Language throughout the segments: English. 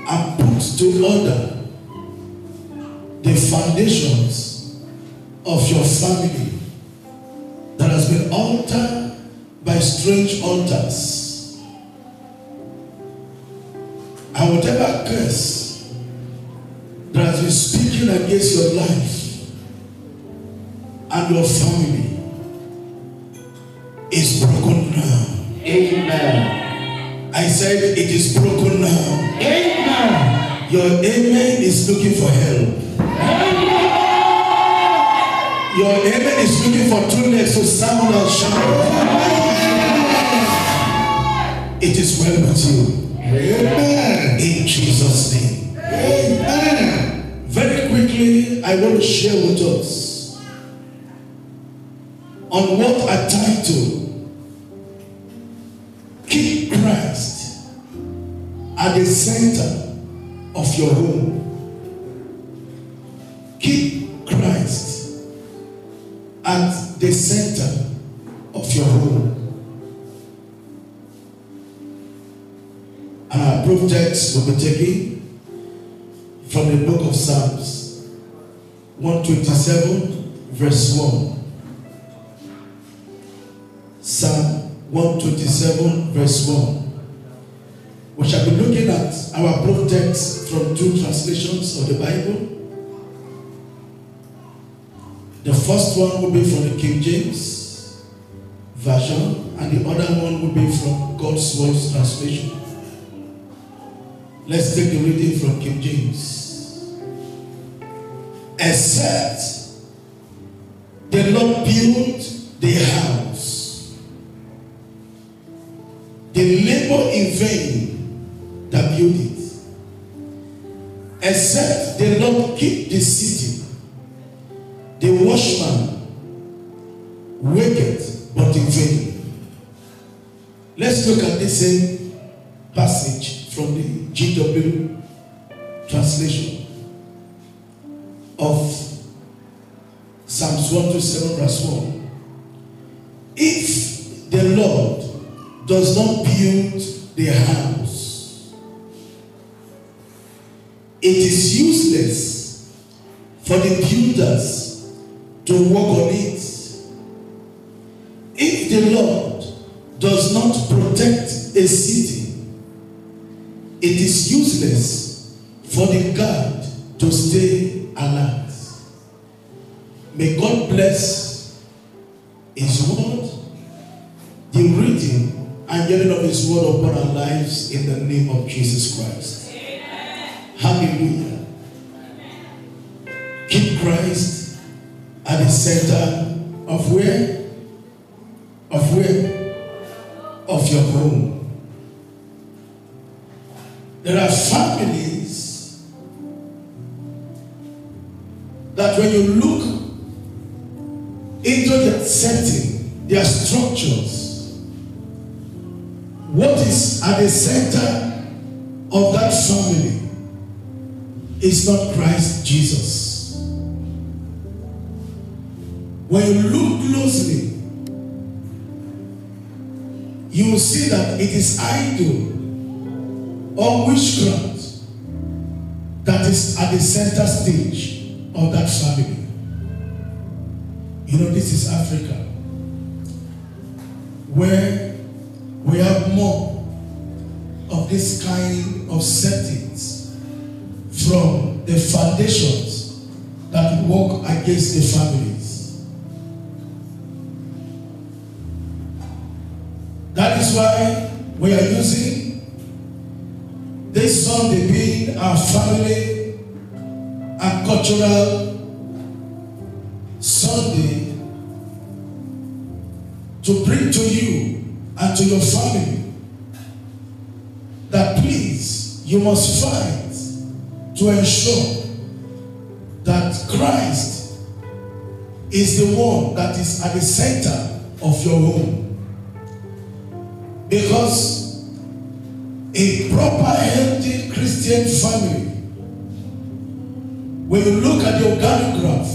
and put to order the foundations of your family that has been altered by strange altars. And whatever curse that has been speaking against your life and your family is broken now. Amen. I said it is broken now. Amen. Your amen is looking for help. Amen. Your amen is looking for true legs to sound and shout. It is well with you. Amen. In Jesus' name. Amen. Very quickly, I want to share with us on what I title Keep Christ at the center of your home. Keep Christ at the center of your home. And our proof text will be taken from the book of Psalms 127 verse 1. Psalm 127 verse 1. We shall be looking at our proof text from two translations of the Bible. The first one will be from the King James Version, and the other one will be from God's Voice translation. Let's take the reading from King James. Except the Lord build the house, they labor in vain that build it. Except the Lord keep the city, the watchman waketh but in vain. Let's look at the same passage from the GW translation of Psalms 127 verse 1. If the Lord does not build the house, it is useless for the builders to work on it. If the Lord does not protect a city, it is useless for the guard to stay alert. May God bless His word, the reading and hearing of His word upon our lives in the name of Jesus Christ. Amen. Hallelujah. Amen. Keep Christ at the center of where? Of where? Of your home. There are families that when you look into their setting, their structures, what is at the center of that family is not Christ Jesus. When you look closely, you will see that it is idol or witchcraft that is at the center stage of that family. You know, this is Africa, where we have more of this kind of settings from the foundations that work against the families. That is why we are using this Sunday being our family and cultural Sunday to bring to you and to your family that please, you must fight to ensure that Christ is the one that is at the center of your home. Because a proper, healthy Christian family, when you look at the organograph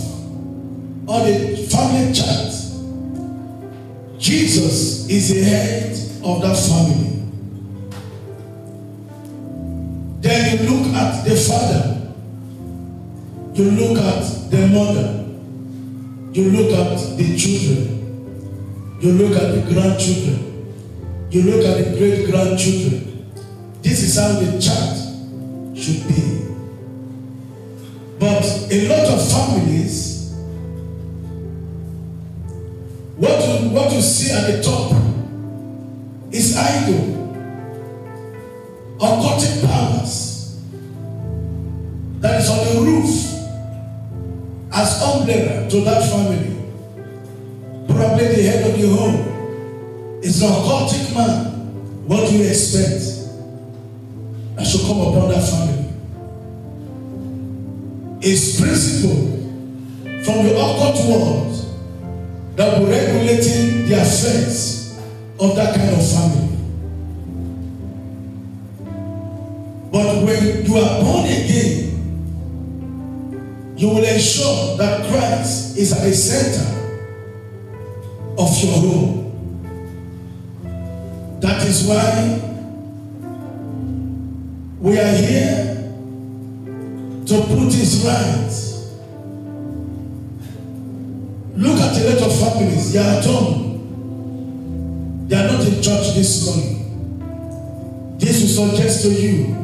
or the family chart, Jesus is the head of that family. Then you look at the father, you look at the mother, you look at the children, you look at the grandchildren, you look at the great-grandchildren. This is how the church should be. But a lot of families, what you see at the top is idol, occultic powers that is on the roof as umbrella to that family. Probably the head of the home is an occultic man. What do you expect that should come upon that family? It's principle from the occult world that will regulating the affairs of that kind of family. But when you are born again, you will ensure that Christ is at the center of your home. That is why we are here to put it right. Look at a lot of families, they are at home. They are not in church this morning. This will suggest to you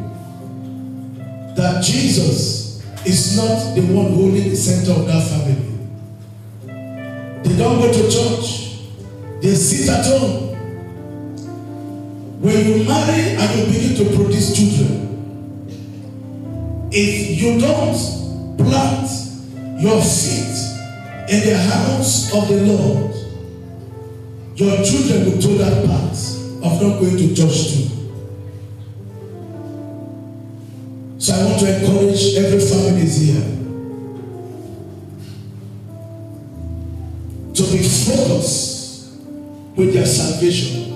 that Jesus is not the one holding the center of that family. They don't go to church. They sit at home. When you marry and you begin to produce children, if you don't plant your feet in the house of the Lord, your children will do that part of not going to church too. So I want to encourage every family here to be focused with their salvation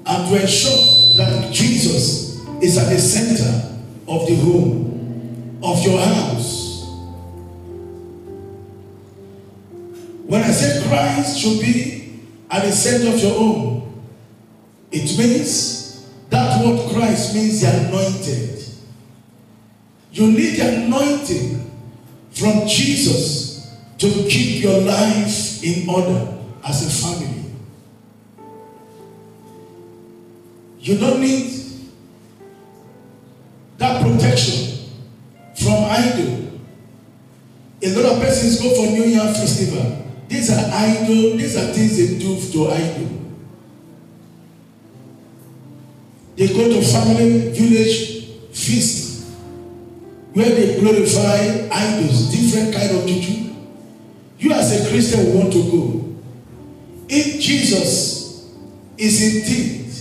and to ensure that Jesus is at the center of the home, of your house. When I say Christ should be at the center of your home, it means that word Christ means the anointed. You need the anointing from Jesus to keep your life in order as a family. You don't need that protection from idol. A lot of persons go for New Year festival. These are idol, these are things they do to idol. They go to family village feast where they glorify idols, different kind of juju. You as a Christian want to go. If Jesus is indeed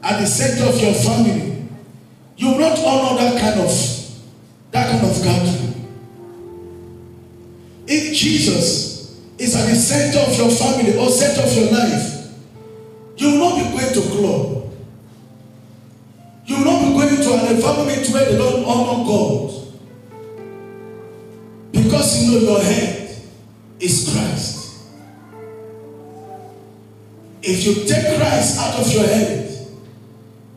at the center of your family, you will not honor that kind of gathering. If Jesus is at the center of your family or center of your life, you will not be going to club. You will not be going to an environment where they don't honor God. Because you know your head is Christ. If you take Christ out of your head,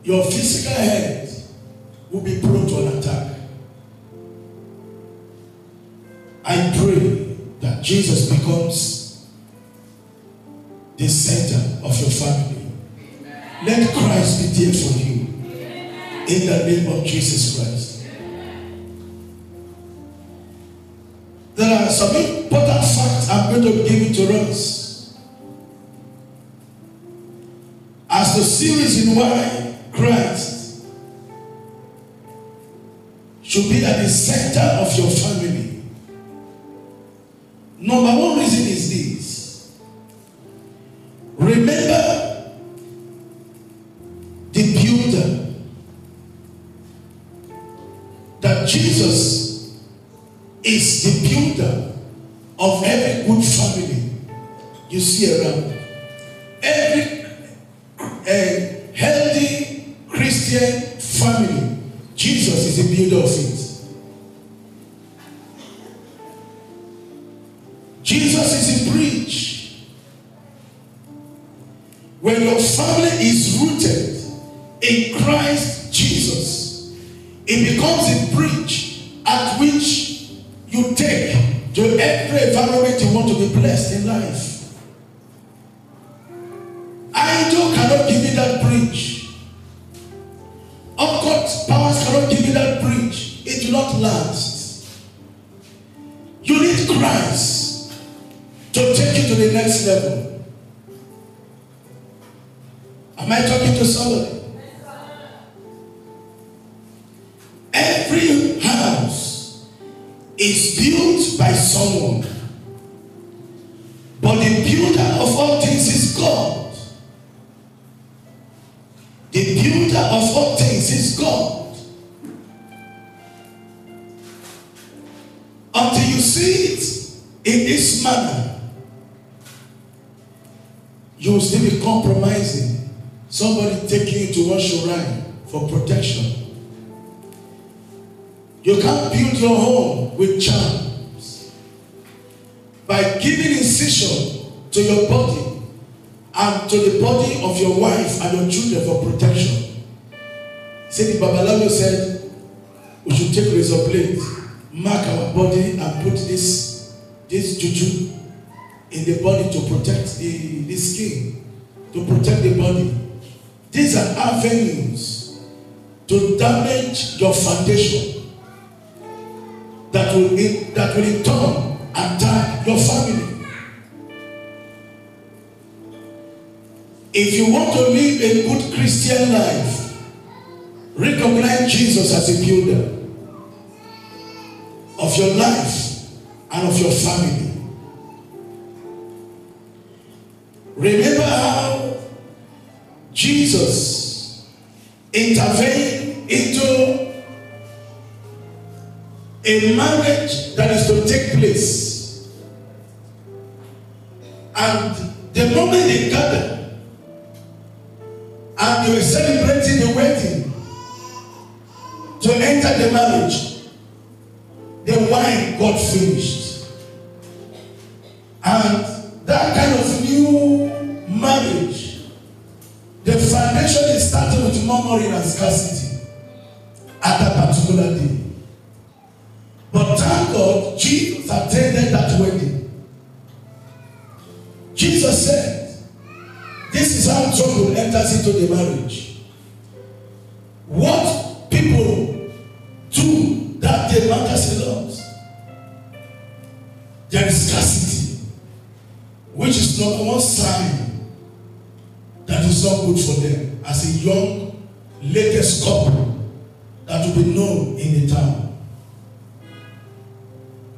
your physical head will be prone to an attack. I pray that Jesus becomes the center of your family. Let Christ be there for you. In the name of Jesus Christ. There are some important facts I'm going to give it to us. As the series in why Christ should be at the center of your family. Number one reason is this. Remember the builder. That Jesus is the builder of every good family you see around. Every healthy Christian family, Jesus is the builder of it. Jesus is the bridge. When your family is rooted in Christ Jesus, It becomes a bridge at which you take to every environment you want to be blessed in life. Idol cannot give you that bridge. Occult powers cannot give you that bridge. It will not last. You need Christ to take you to the next level. Am I talking to somebody? Every house is built by someone, but the builder of all things is God. The builder of all things is God. Until you see it in this manner, you will still be compromising. Somebody taking you to one shrine for protection. You can't build your home with charms. By giving incision to your body and to the body of your wife and your children for protection. See, the Babalawo said, we should take razor blade, mark our body and put this juju in the body to protect the skin, to protect the body. These are avenues to damage your foundation that will in turn attack your family. If you want to live a good Christian life, recognize Jesus as a builder of your life and of your family. Remember how Jesus intervened into a marriage that is to take place. And the moment they gathered and they were celebrating the wedding to enter the marriage, the wine got finished. And that kind of new marriage, the foundation is starting with murmuring and scarcity at that particular day. But thank God, Jesus attended that wedding. Jesus said, this is how trouble enters into the marriage. What people do that day matters a lot. There is scarcity, which is number one sign that is not good for them as a young, latest couple that will be known in the town.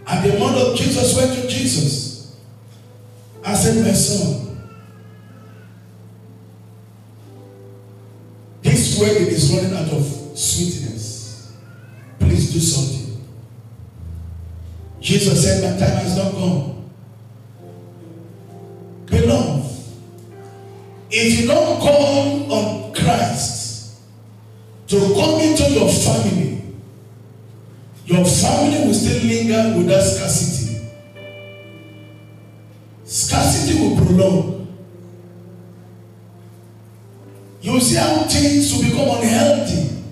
And the mother of Jesus went to Jesus and said, my son, this wedding is running out of sweetness. Please do something. Jesus said, my time has not come. Beloved, if you don't call on Christ to come into your family will still linger with that scarcity. Scarcity will prolong. You will see how things will become unhealthy.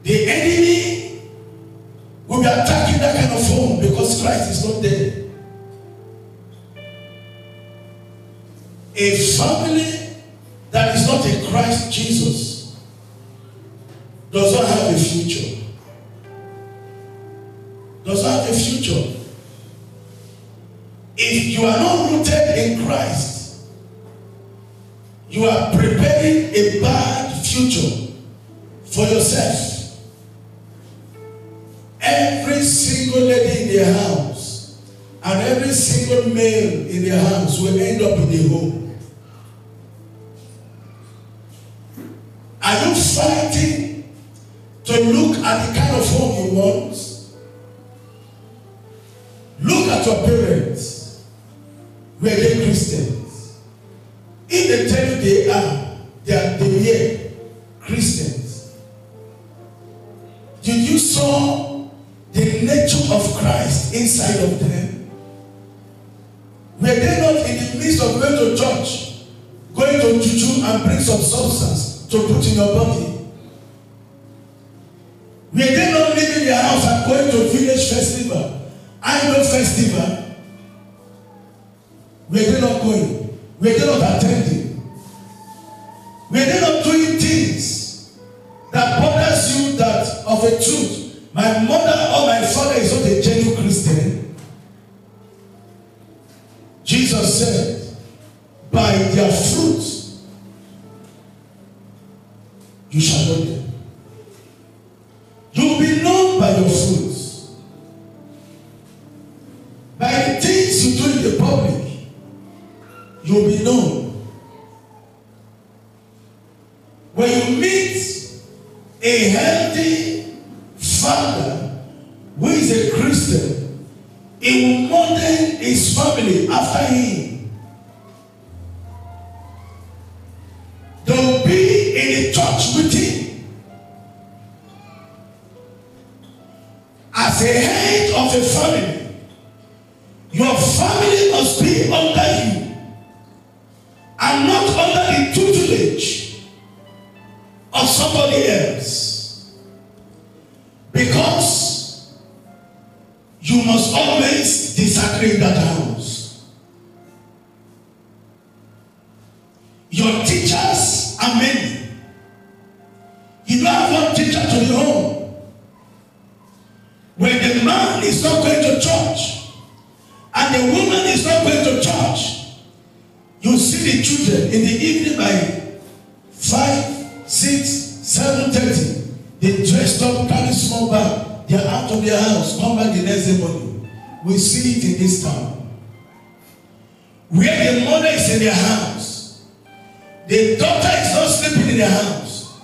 The enemy will be attacking that kind of home because Christ is not there. A family that is not a Christ Jesus does not have a future. Does not have a future. If you are not rooted in Christ, you are preparing a bad future for yourself. Every single lady in their house and every single male in their house will end up in a home. Are you fighting to look at the kind of home you want? Look at your parents. Were they Christians? If they tell you they were Christians, did you saw the nature of Christ inside of them? Were they not in the midst of going to church, going to juju and bring some substance to put in your body? Were they not leaving their house and going to village festival, idol festival? Were they not going? Were they not attending? Were they not doing things that bothers you that of a truth? My mother or my father is not a genuine Christian. Jesus said, by their fruits you shall know them. You will be known by your fruits. By the things you do in the public, you will be known. When you meet a healthy father who is a Christian, he will model his family after him. They will be in a church with him. As a head of a family, your family must be under you and not under the tutelage of somebody else. Because you must always disagree in that house. Your teachers are many. You don't have one teacher to the home. When the man is not going to church and the woman is not going to church, you see the children in the evening by 5, 6, 7:30. They dressed up, carry small bag, they are out of their house, come back the next day morning. We see it in this town. Where the mother is in their house, the daughter is not sleeping in their house.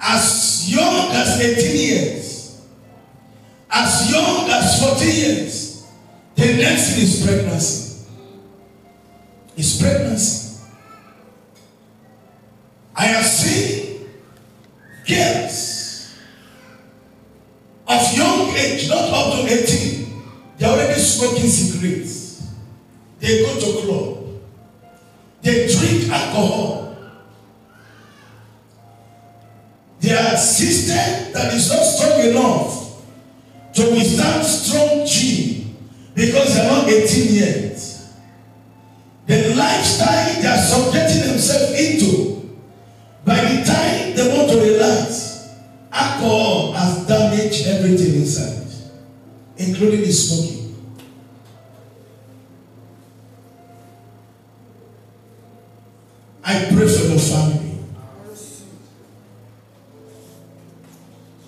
As young as 18 years, as young as 14 years, the next thing is pregnancy. It's pregnancy. I have seen girls of young age, not up to 18, they are already smoking cigarettes. They go to club. They drink alcohol. Their system that is not strong enough to withstand strong gene because they are not 18 yet. The lifestyle they are subjecting themselves into, by the time they want to relax, alcohol has damaged everything inside, including the smoking. I pray for your family.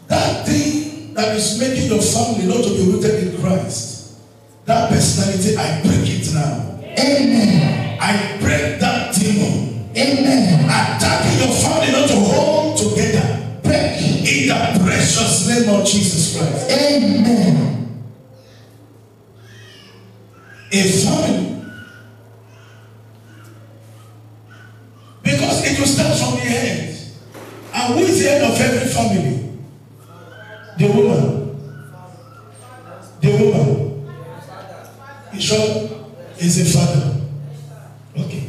That thing that is making your family not to be rooted in Christ, that personality, I break it now. Amen. I break that demon. Amen. Attacking your family not to hold together. Break in the precious name of Jesus Christ. Amen. A family, because it will start from the head. And who is the head of every family? The woman. The woman. Bishop is a father. Okay.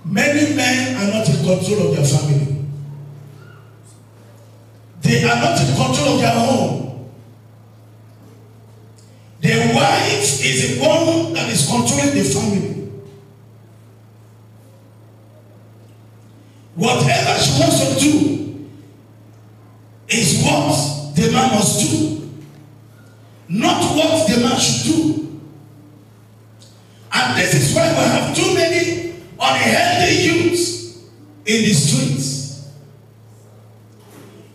Many men are not in control of their family. They are not in control of their home. The wife is the one that is controlling the family. Whatever she wants to do is what the man must do, not what the man should do. And this is why we have too many unhealthy youths in the streets.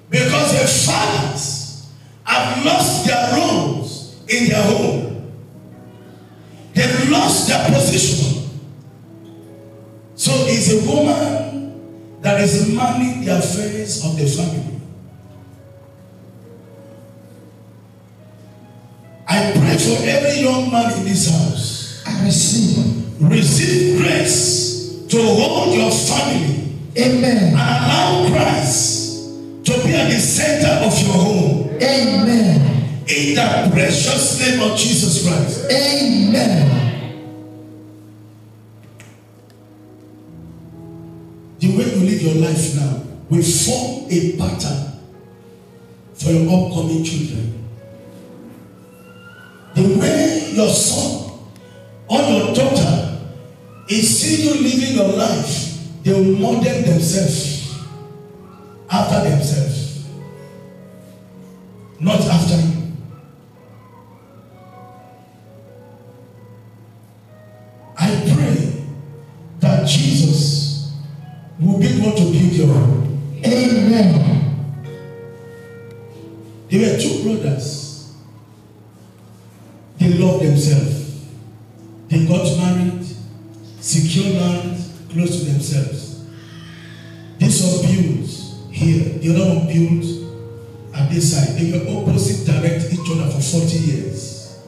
Because their fathers have lost their roles in their home. They've lost their position. So it's a woman that is manning the affairs of the family. I pray for every young man in this house. I receive grace to hold your family. Amen. And allow Christ to be at the center of your home. Amen. In the precious name of Jesus Christ. Amen. The way you live your life now will form a pattern for your upcoming children. The way your son or your daughter is seeing you living your life, they will model themselves after themselves, not after you. I pray that Jesus will be able to build your home. Amen. There were two brothers. They loved themselves. They got married, secured land close to themselves. This one built here, the other one built at this side. They were opposite direct each other for 40 years.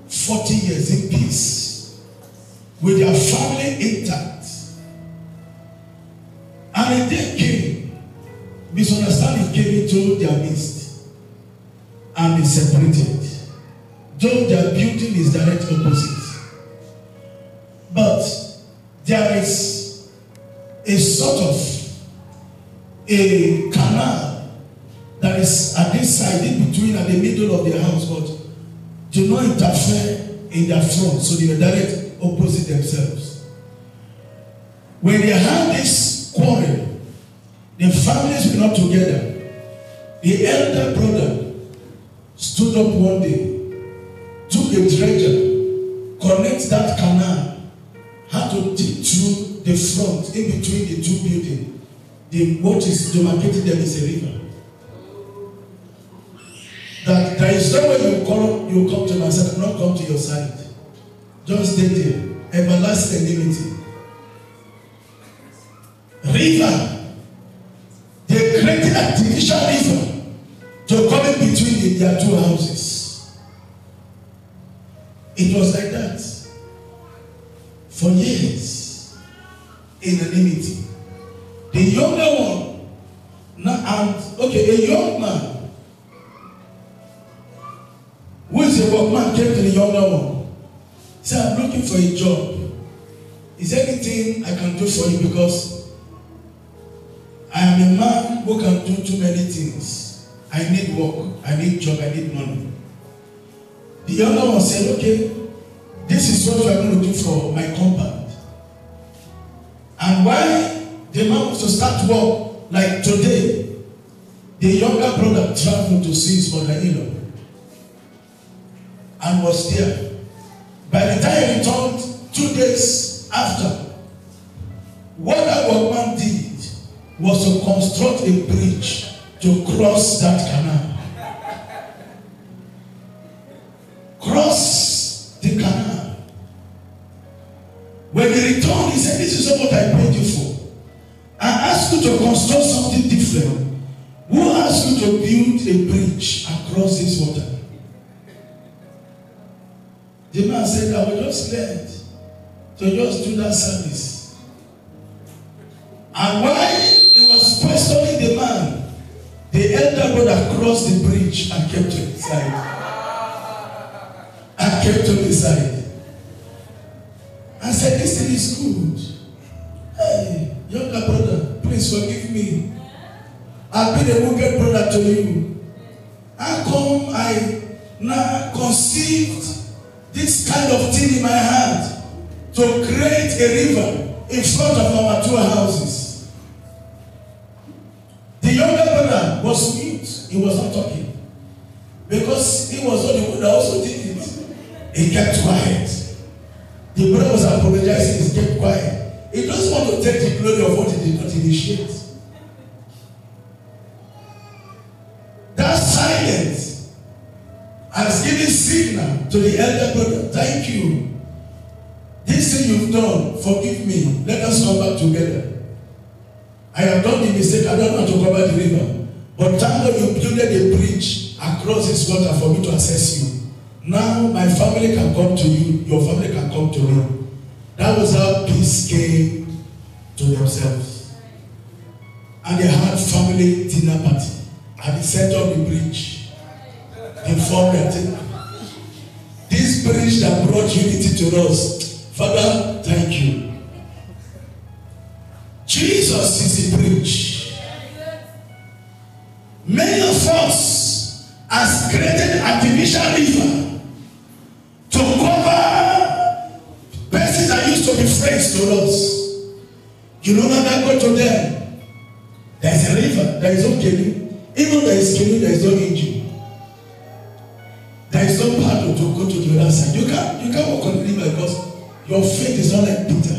40 years in peace, with their family intact. And a day came, misunderstanding came into their midst, and they separated. Though their building is direct opposite, but there is a sort of a canal that is at this side, in between, at the middle of their house, but do not interfere in their front, so they were direct opposite themselves. When they had this quarrel, the families were not together. The elder brother stood up one day, took a dredger, connect that canal, had to dig through the front, in between the two buildings. What is demarcating them is a river. That there is no way you come to my side, not come to your side. Just stay there. Everlasting enmity. River. They created a artificial river to come in between their two houses. It was like that for years in enmity. The younger one, a young man who is a workman came to the younger one. He said, I'm looking for a job. Is there anything I can do for you? Because I am a man who can do too many things. I need work, I need job, I need money. The younger one said, okay, this is what we are going to do for my compound. And why the man wants to start work like today, the younger brother traveled to see his mother-in-law and was there. By the time he returned 2 days after, what that workman did was to construct a bridge to cross that canal. Cross the canal. When he returned, he said, this is not what I paid you for. I asked you to construct something different. Who asked you to build a bridge across this water? The man said, I was just led to just do that service. And while he was questioning the man, the elder brother crossed the bridge and kept to his side. And kept to his side. I said, this thing is good. Hey, younger brother, please forgive me. I've been a wicked brother to you. How come I now conceived this kind of thing in my heart to create a river in front of our two houses? The younger brother was mute. He was not talking. Because he was not the one that also did it. He kept quiet. The brother was apologizing. He kept quiet. He doesn't want to take the glory of what he did not initiate. That silence has given signal to the elder brother. Thank you. This thing you've done, forgive me. Let us come back together. I have done the mistake. I don't know how to cover the river. But thank God you built a bridge across this water for me to access you. Now my family can come to you. Your family can come to me. That was how peace came to themselves. And they had family dinner party at the center of the bridge. They formed their thing. This bridge that brought unity to us. Father, thank you. Jesus is the bridge. Many of us has created artificial river to cover persons that used to be friends to us. You no longer go to them. There is a river, there is no canoe. Even there is canoe, there is no engine. There is no paddle to go to the other side. You can't walk on the river because your faith is not like Peter,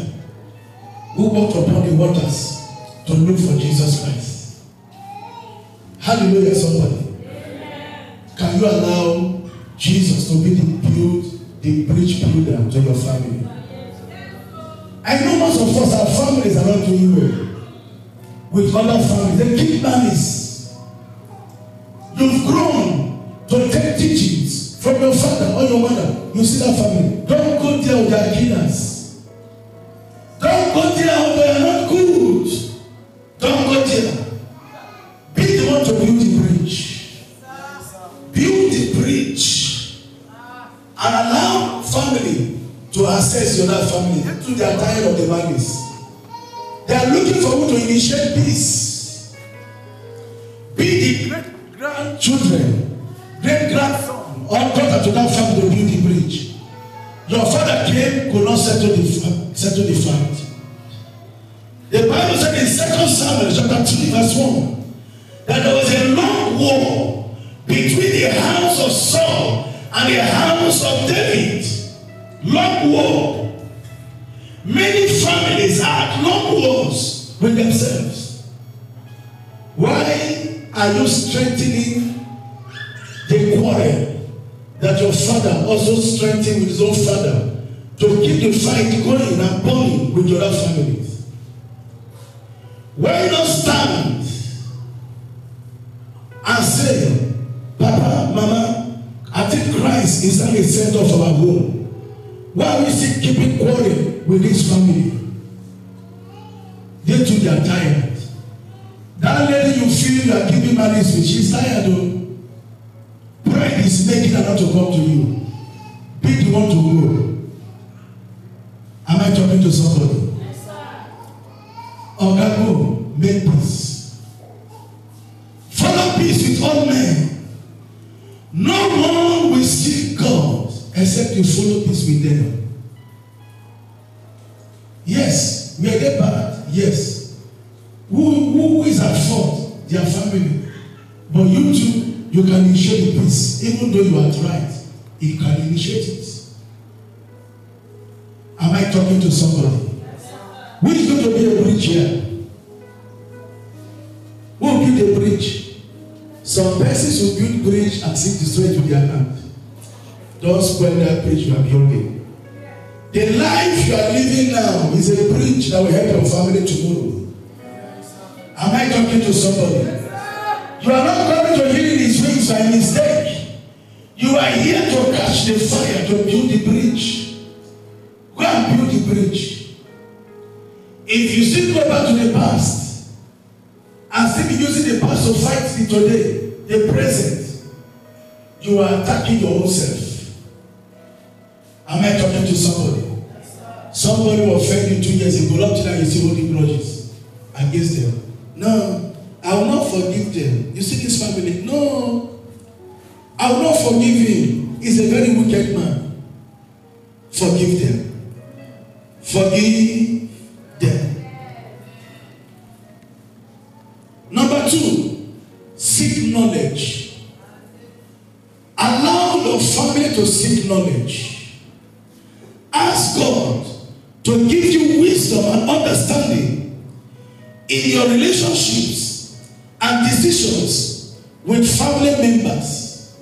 who walked upon the waters to look for Jesus Christ. Hallelujah, somebody. Can you allow Jesus to be the bridge builder to your family? I know most of us, our families are not doing well with other families. They keep malice. You've grown to take teachings from your father or your mother. You see that family. Don't go there with their killers. Don't go there when they are not good. Don't go there. Be the one to build the bridge. Build the bridge. And allow family to access your other family. To they are tired of the malice. They are looking for you to initiate peace. Be the great-grandchildren, great-grandson, or daughter to that family to build the bridge. Your father came, could not settle the fact. The Bible said in 2 Samuel chapter 3 verse 1 that there was a long war between the house of Saul and the house of David. Long war. Many families had long wars with themselves. Why are you strengthening the quarrel that your father also strengthened with his own father to keep the fight going and burning with your other families? Why not stand and say, Papa, Mama, I think Christ is at the center of our home. Why are we still keeping quarrel with this family? They too, they are tired. That lady you feel you are giving malice with, she's tired though. Pride is making her not to come to you. Be the one to go. Am I talking to somebody? Yes, sir. Okay, go. Make peace. Follow peace with all men. No one will seek God except you follow peace with them. Yes, we are there bad. Yes. Who is at fault? Their family. But you too, you can initiate the peace. Even though you are right, you can initiate it. Am I talking to somebody? Who is going to be a bridge here? Who will build a bridge? Some persons will build bridge and seek destroy with their hand. Don't spoil that bridge you are building. The life you are living now is a bridge that will help your family tomorrow. Am I talking to somebody? You are not coming to healing his wings by mistake. You are here to catch the fire, to build the bridge. Go and build the bridge. If you still go back to the past and still be using the past to fight the today, the present, you are attacking your own self. Am I talking to somebody? Somebody will offend you 2 years ago, up to now you still holding grudges against them. No, I will not forgive them. You see this family? No, I will not forgive him. He's a very wicked man. Forgive them. Forgive them. Number 2, seek knowledge. Allow your family to seek knowledge. Ask God to give you wisdom and understanding in your relationships and decisions with family members.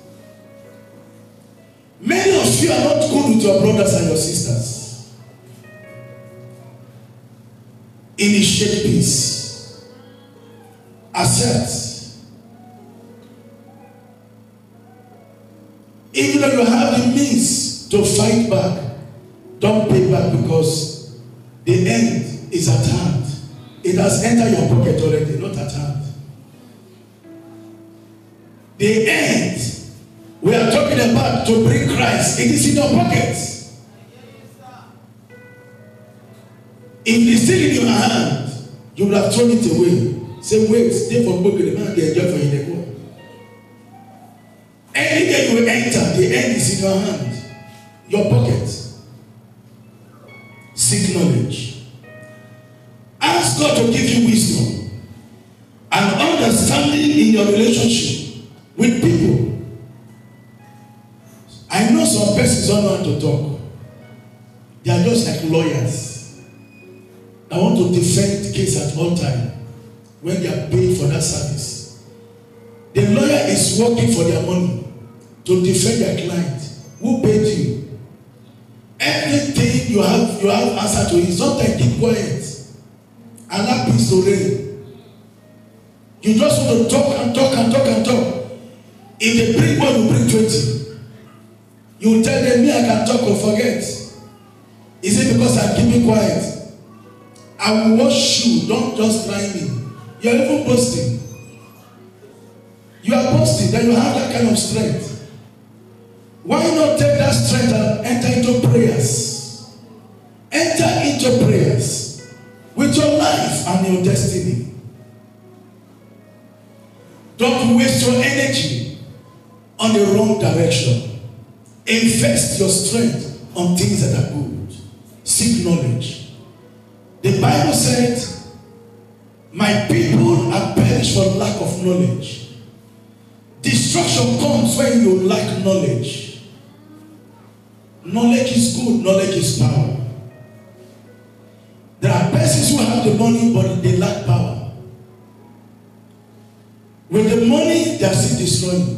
Many of you are not good with your brothers and your sisters. Initiate peace. Accept. Even though you have the means to fight back, don't pay back because the end is at hand. It has entered your pocket already, not at hand. The end we are talking about to bring Christ, it is in your pocket. If it's still in your hand, you will have thrown it away. Say, wait, stay for book, the man they enjoy for you. When you enter, the end is in your hand, your pocket. Seek knowledge. Ask God to give you wisdom and understanding in your relationship with people. I know some persons don't know how to talk. They are just like lawyers. I want to defend the case at all time when they are paid for that service. The lawyer is working for their money to defend their client. Who paid you? Everything you have answer to it. Sometimes keep quiet. Allow peace to reign. You just want to talk and talk and talk and talk. If they bring one, you bring 20. You tell them, me I can talk or forget. Is it because I'm keeping quiet? I will watch you. Don't just try me. You are even boasting. You are boasting that you have that kind of strength. Why not take that strength and enter into prayers? Enter into prayers with your life and your destiny. Don't waste your energy on the wrong direction. Invest your strength on things that are good. Seek knowledge. The Bible said, my people are perished for lack of knowledge. Destruction comes when you lack knowledge. Knowledge is good, knowledge is power. There are persons who have the money but they lack power. With the money, they are still destroying.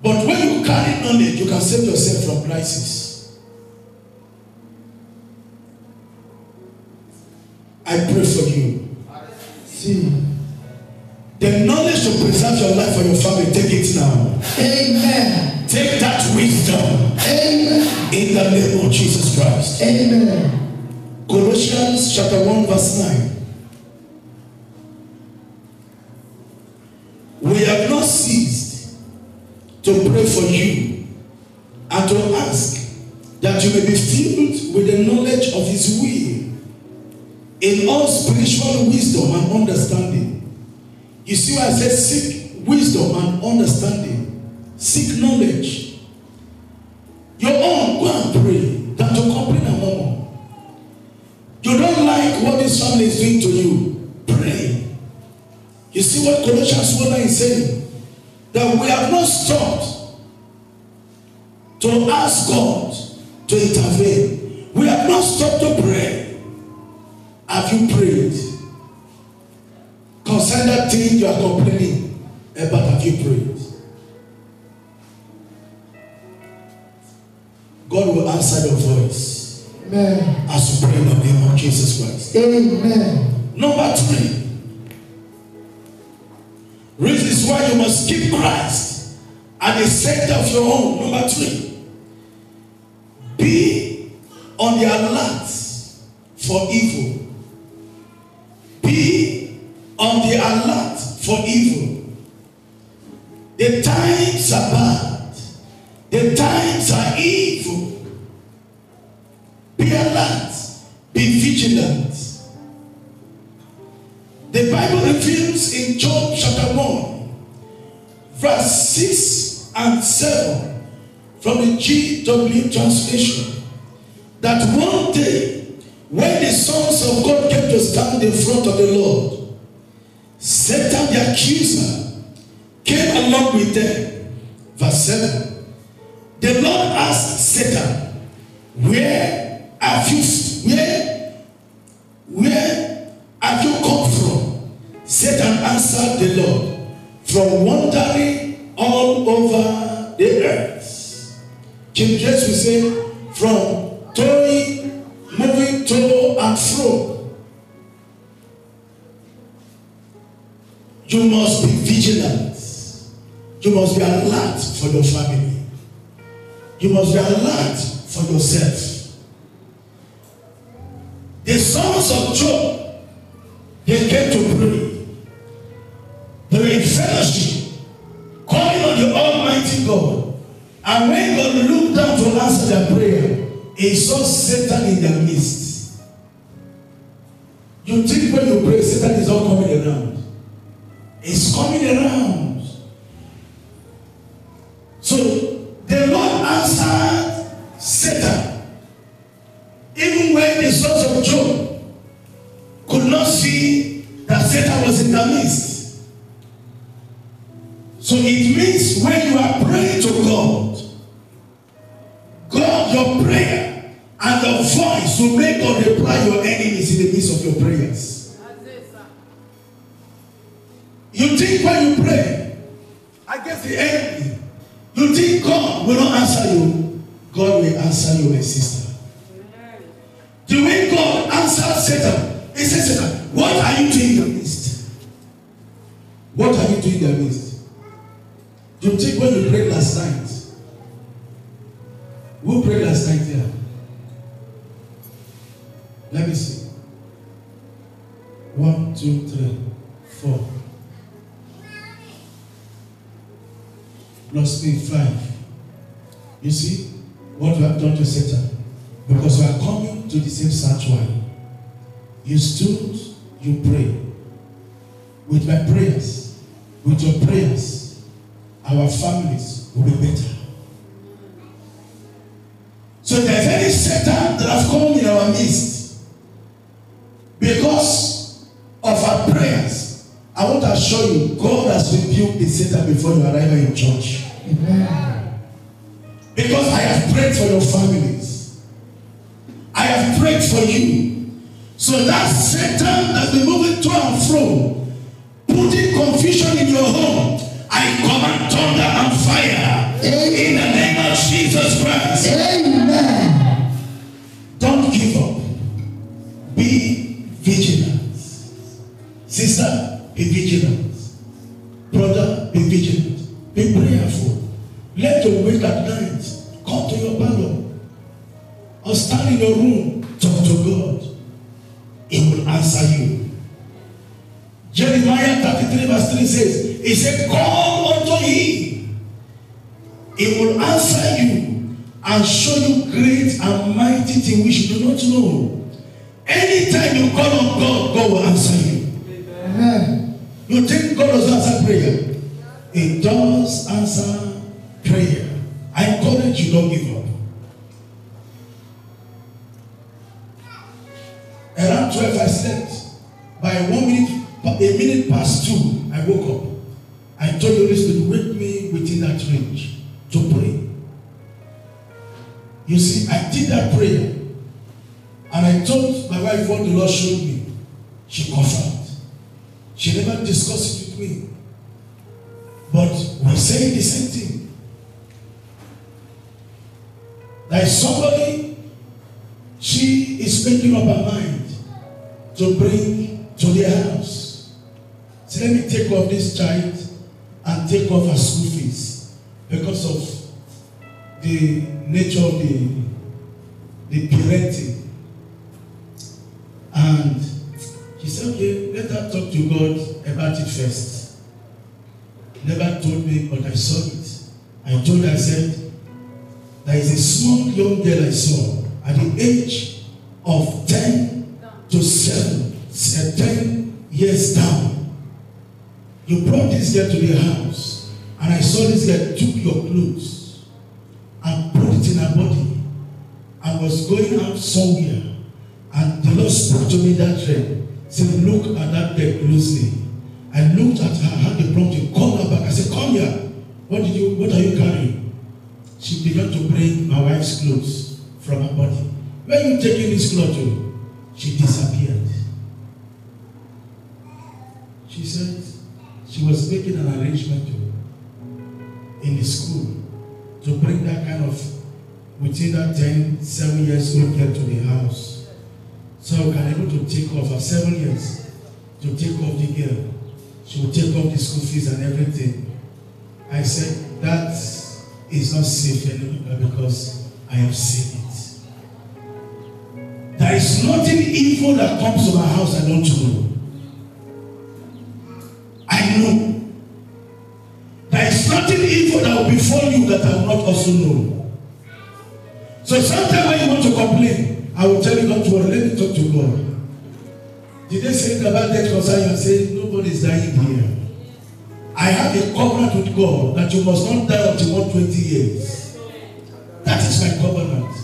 But when you carry knowledge, you can save yourself from crisis. I pray for you. See, the knowledge to preserve your life for your family, take it now. Amen. Take that wisdom. Amen. In the name of Jesus Christ. Amen. Colossians chapter 1 verse 9. We have not ceased to pray for you and to ask that you may be filled with the knowledge of His will in all spiritual wisdom and understanding. You see why I said seek wisdom and understanding. Seek knowledge. Your own, go and pray than to complain and murmur. You don't like what this family is doing to you. Pray. You see what Colossians 1 is saying? That we have not stopped to ask God to intervene. We have not stopped to pray. Have you prayed? Concerning that thing you are complaining about, have you prayed? God will answer your voice. Amen. As you pray in the name of Jesus Christ. Amen. Number 3. Reasons why you must keep Christ at the center of your home. Number 3. Be on the alert for evil. Be on the alert for evil. The times are bad. The times are evil. Be alert. Be vigilant. The Bible reveals in Job chapter 1, verse 6 and 7 from the GW translation that one day when the sons of God came to stand in front of the Lord, Satan the accuser came along with them. Verse 7. The Lord asked Satan, where have you come from? Satan answered the Lord, from wandering all over the earth. King James will say, from toiling, moving to and fro. You must be vigilant. You must be alert for your family. You must be alert for yourself. The sons of Job, they came to pray. They were in fellowship, calling on the Almighty God. And when God looked down to answer their prayer, He saw Satan in their midst. You think when you pray, Satan is not coming around. He's coming around. was in the midst. So it means when you are praying to God, your prayer and the voice will make God reply your enemies in the midst of your prayers. You think when you pray against the enemy, you think God will not answer you. God will answer you, my sister. The way God answered Satan, he said, Satan, what are you doing in the midst? What are you doing in the midst? You think when you prayed last night, who prayed last night here? Let me see. 1, 2, 3, 4. Plus me 5. You see what we have done to Satan? Because we are coming to the same sanctuary. You stood, you prayed. With my prayers, with your prayers, our families will be better. So if there's any Satan that has come in our midst because of our prayers, I want to assure you, God has rebuked the Satan before you arrive in church. Amen. Because I have prayed for your families. I have prayed for you. So that Satan that's been moving to and fro, putting confusion in your home, I command thunder and fire. Amen. In the name of Jesus Christ. Amen. Don't give up. Be vigilant. Sister, be vigilant. Brother, be vigilant. Be prayerful. Let your wake at night come to your parlor or stand in your room. Talk to God. He will answer you. Jeremiah 33 verse 3 says, he said, call unto him. He will answer you and show you great and mighty things which you do not know. Anytime you call on God, God will answer you. Amen. You think God does answer prayer? He does answer prayer. I encourage you, don't give up. Around 12 I slept. By a minute past 2, I woke up. I told the Holy Spirit, wake me within that range to pray. You see, I did that prayer. And I told my wife what the Lord showed me. She confirmed. She never discussed it with me. But we're saying the same thing. There is somebody, she is making up her mind to bring to their house. So let me take off this child and take off her school fees because of the nature of the parenting. And she said, okay, let her talk to God about it first. Never told me, but I saw it. I told her, I said, there is a small young girl I saw at the age of 10 to 10 years down. You brought this girl to the house, and I saw this girl took your clothes and put it in her body and was going out somewhere. And the Lord spoke to me that day. Said, look at that girl closely. I looked at her, had the prompt, call her back. I said, come here. What are you carrying? She began to bring my wife's clothes from her body. Where are you taking this clothes to? She disappeared. She said she was making an arrangement in the school to bring that kind of, within that 7 years old girl to the house. So I can able to take off her 7 years, to take off the girl. She will take off the school fees and everything. I said, that is not safe anymore because I have seen it. There is nothing evil that comes to my house I don't know. I know. There is nothing evil that will befall you that I will not also know. So sometimes when you want to complain, I will tell you, don't worry, let me talk to God. Did they say about death concern you and say, nobody is dying here? I have a covenant with God that you must not die until 120 years. That is my covenant.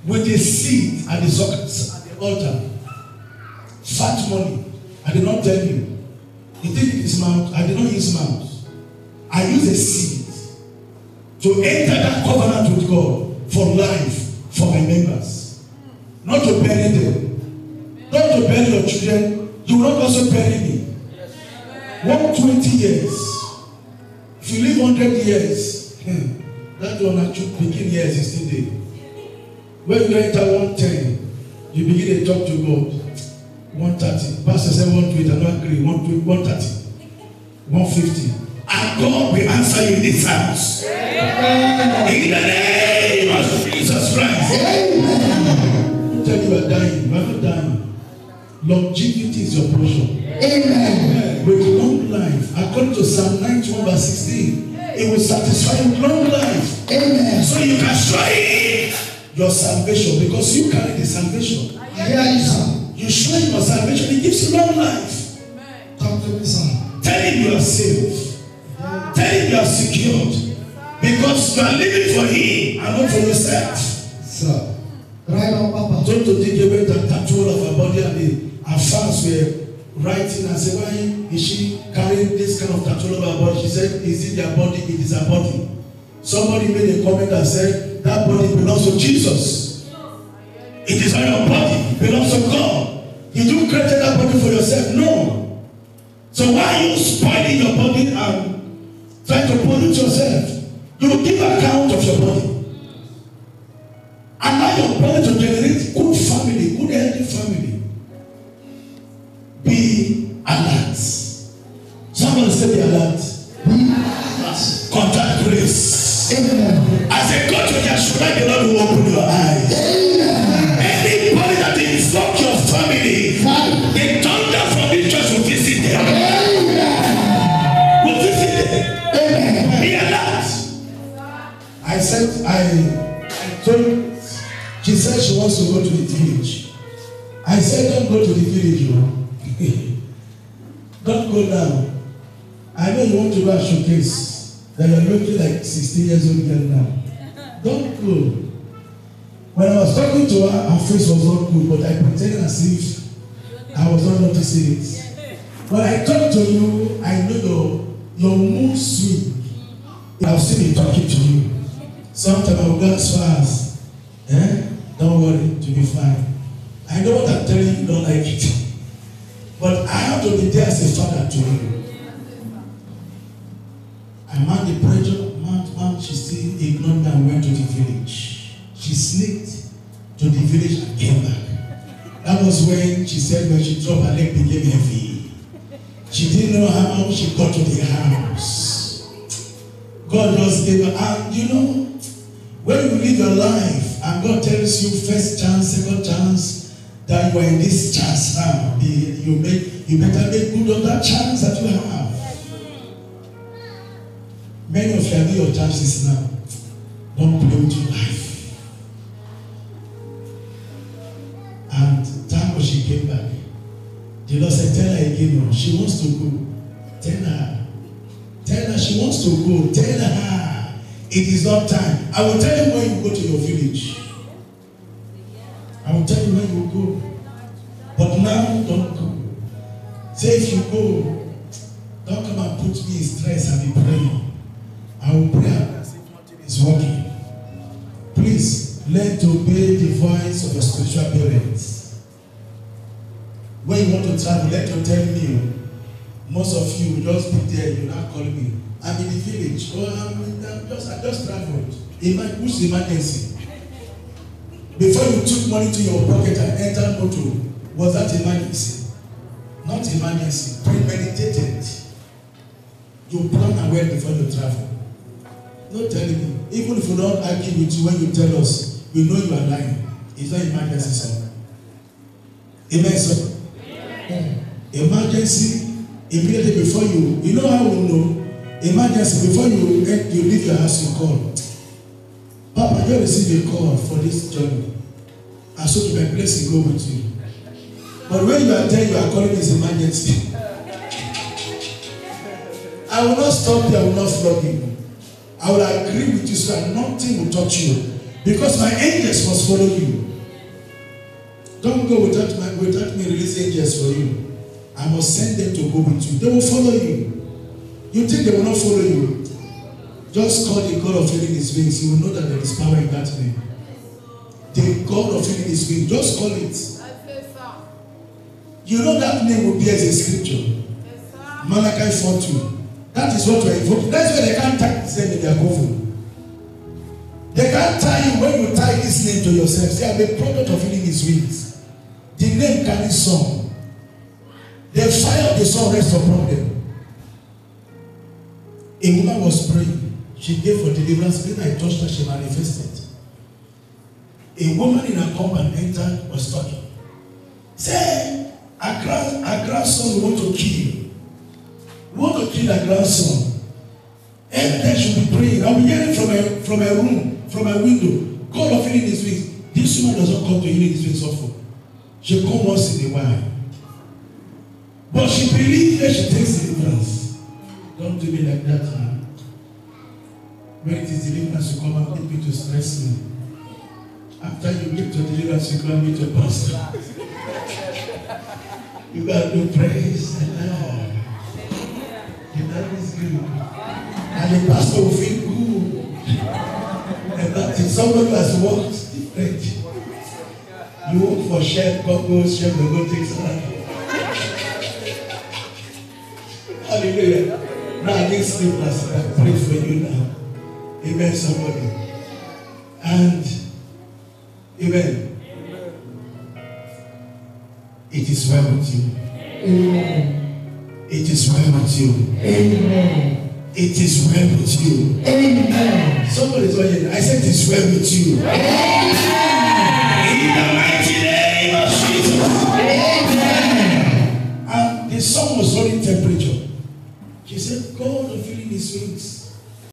With the seed at the altar. Fat money. I did not tell you. this mouth. I did not use mouth. I used a seed to enter that covenant with God for life, for my members. Not to bury them. Not to bury your children. You will not also bury me. 120 years. If you live 100 years, that one actually begin years is still there. When you enter 110, you begin to talk to God. 130. Pastor said 120, I don't agree. 130. 150. And God will answer you in this house. In the name of Jesus Christ. Don't tell you are dying. You are not dying. Longevity is your portion. Amen. With long life, according to Psalm 91 verse 16, it will satisfy you with long life. Amen. So you can show your salvation because you carry the salvation. Yes. You show him your salvation, it gives you long life. Talk to me, son. Tell him you are safe. Tell him you are secured. Because you are living for him and not for yourself. Sir. Right on, Papa. Don't to dig away the tattoo of her body and our fans were writing and say, why is she carrying this kind of tattoo of her body? She said, is it their body? It is her body. Somebody made a comment and said, that body belongs to Jesus. It is not your body. It belongs to God. Did you create that body for yourself? No. So why are you spoiling your body and trying to pollute yourself? You will give account of your body. Allow your body to generate good family, good healthy family. Be alert. Somebody say be alert. Be alert. Contact grace. Amen. As a God to Yeshua, the Lord will open your eyes. Amen. Anybody that invoke your family, the thunder from the church will visit them. Amen. Will visit them. Amen. Be alert. I said, I told. She said she wants to go to the village. I said, don't go to the village. Don't go now. I know you want to go and showcase that you're looking like 16 years old girl now. Don't go. When I was talking to her, her face was not good, but I pretended as if I was not noticing it. When I talk to you, I know your mood swing. I'll still be talking to you. Sometimes I will go as far as, don't worry, to be fine. I know what I'm telling you, you don't like it. But I have to be there as a father to you. I man the pressure, man, she still ignored me and went to the village. She sneaked to the village and came back. That was when she said when she dropped her leg became heavy. She didn't know how she got to the house. God just gave her, and you know, when you live your life and God tells you first chance, second chance, that you are in this chance now, you better make good on that chance that you have. Many of you have your chances now. Don't play with your life. And thank God she came back. The Lord said, tell her again, she wants to go. Tell her. Tell her she wants to go. Tell her it is not time. I will tell you when you go to your village. I will tell you when you go. But now, don't go. Say if you go, don't come and put me in stress and be praying. I will pray as if nothing is working. Please, learn to obey the voice of your spiritual parents. When you want to travel, let them tell me. Most of you will just be there, you're not calling me. I'm in the village. I just traveled. Who's the emergency? Before you took money to your pocket and entered motor, was that emergency? Not emergency, premeditated. You plan well before you travel. Don't tell me. Even if we don't argue with you when you tell us, we know you are lying. It's not emergency, sir. Amen, sir. Amen. Emergency, immediately before you know how we know? Emergency, before you leave your house, you call. Papa, you receive a call for this journey. And so my blessing go with you. But when you are there, you are calling this emergency. I will not stop you, I will not flog you. I will agree with you so that nothing will touch you. Because my angels must follow you. Don't go without me release angels for you. I must send them to go with you. They will follow you. You think they will not follow you? Just call the God of healing his wings. You will know that there is power in that name. The God of healing his wings. Just call it. You know that name will be as a scripture. Malachi 4:2. That is what we are invoking. That's why they can't tie this name in their coven. They can't tie you when you tie this name to yourself. Say, I'm a product of healing his wings. The name carries song. The fire of the sun rests upon them. A woman was praying. She gave for deliverance. When I touched her, she manifested. A woman in her compound entered, was talking. Say, our grandson we want to kill. We want to kill our grandson. Every day she'll be praying. I'll be hearing from a room, from a window. God of healing his wings. This woman does not come to healing his wings often. She comes once in a while. But she believes that she takes deliverance. Don't do me like that, man. When it is deliverance, you come and get me to stress me. After you get to deliverance, you come meet your pastor. You got to praise the Lord. The Lord is good. And the pastor will feel good. And that is somebody has worked different. You work for chef, God goes, chef, will go take salary. Hallelujah. Now I need sleepless. I pray for you now. Amen, somebody. And amen. It is well with you. Amen. It is well with you. Amen. It is well with you. Amen. Somebody is saying, I said it is well with you. Amen. In the mighty name of Jesus. Amen. And the sun was running temperature. She said, God of healing his wings.